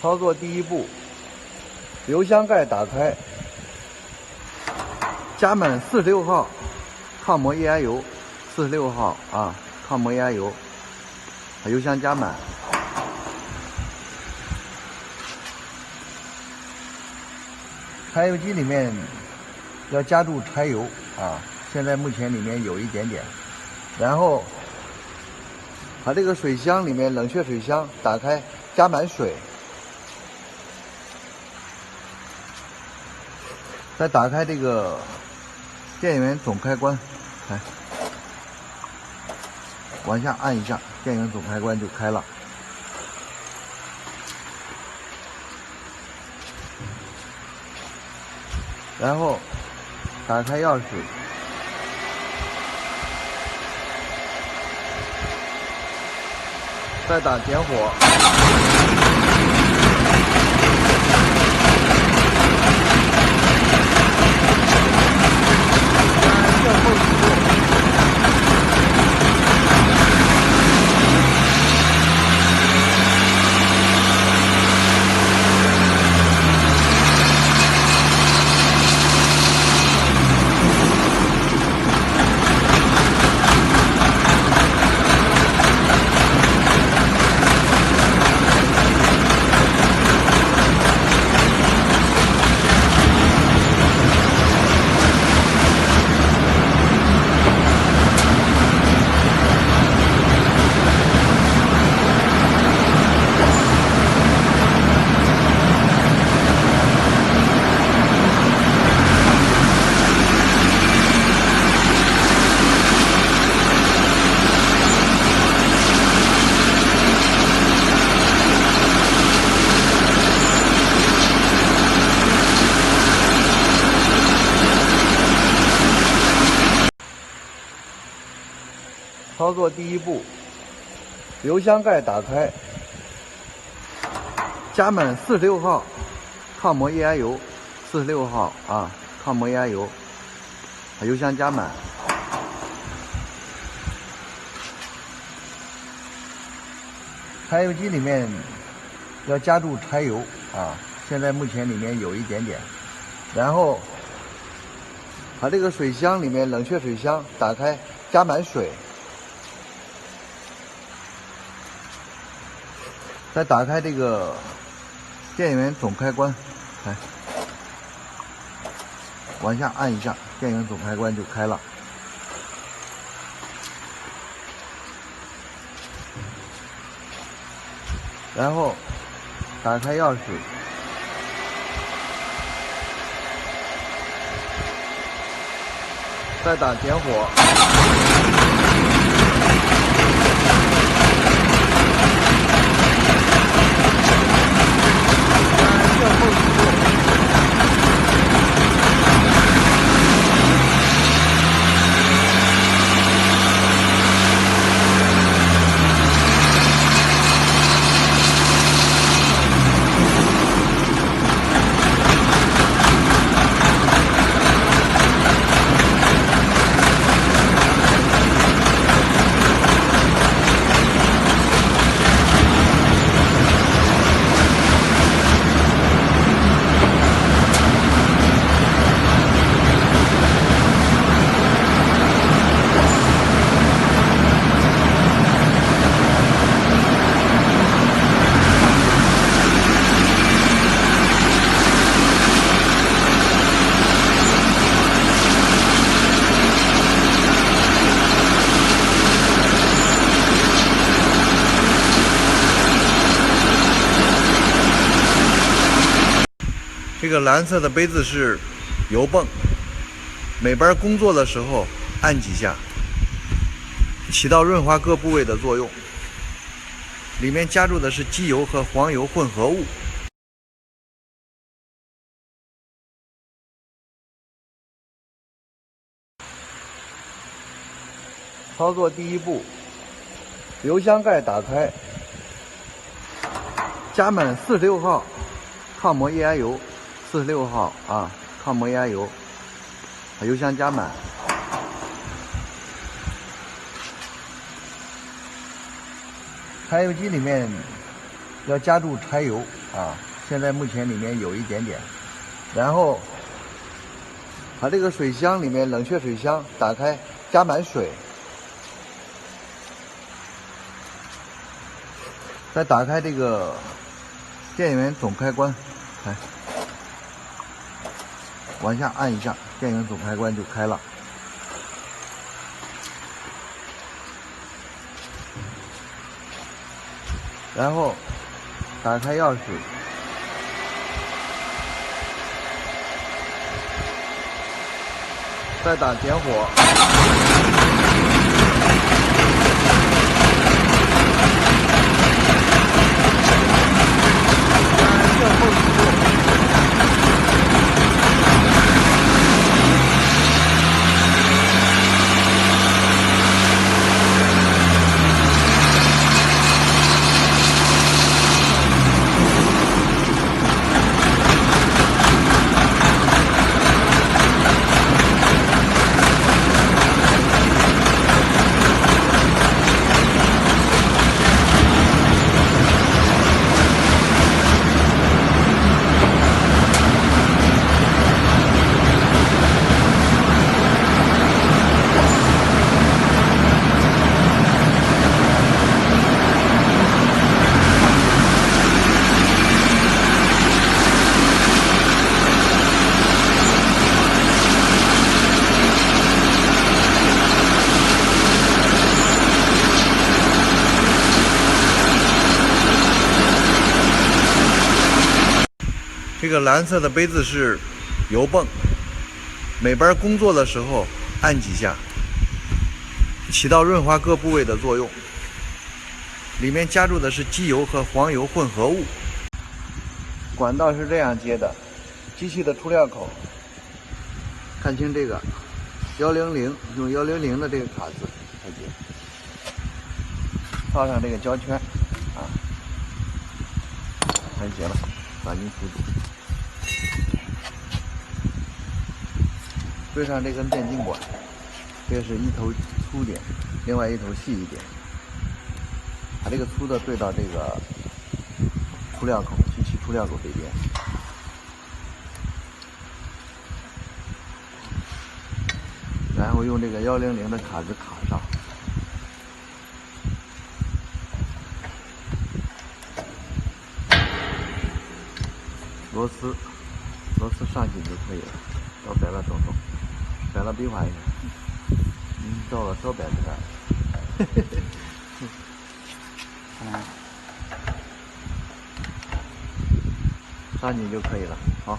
操作第一步，油箱盖打开，加满46号抗磨液压油，46号啊，抗磨液压油，把油箱加满。柴油机里面要加注柴油啊，现在目前里面有一点点，然后把这个水箱里面冷却水箱打开，加满水。 再打开这个电源总开关，来，往下按一下，电源总开关就开了。然后打开钥匙，再打点火。 操作第一步，油箱盖打开，加满46号抗磨液压油，46号啊，抗磨液压油，把油箱加满。柴油机里面要加注柴油啊，现在目前里面有一点点，然后把这个水箱里面冷却水箱打开，加满水。 再打开这个电源总开关，来，往下按一下，电源总开关就开了。然后打开钥匙，再打点火。 这个蓝色的杯子是油泵，每班工作的时候按几下，起到润滑各部位的作用。里面加注的是机油和黄油混合物。操作第一步，油箱盖打开，加满46号抗磨液压油。 46号啊，抗磨液压油，把油箱加满。柴油机里面要加注柴油啊，现在目前里面有一点点。然后把这个水箱里面冷却水箱打开，加满水，再打开这个电源总开关，来往下按一下，电源总开关就开了。然后打开钥匙，再打点火。这个蓝色的杯子是油泵，每班工作的时候按几下，起到润滑各部位的作用。里面加入的是机油和黄油混合物。管道是这样接的，机器的出料口，看清这个100，用100的这个卡子来接，套上这个胶圈啊，完结了，打进辅助。对上这根电晶管，这是一头粗点，另外一头细一点。把这个粗的对到这个出料口，机器出料口这边，然后用这个100的卡子卡上。螺丝上紧就可以了，到摆了动动。摆了比划一下，到了手摆子上，上紧就可以了。好。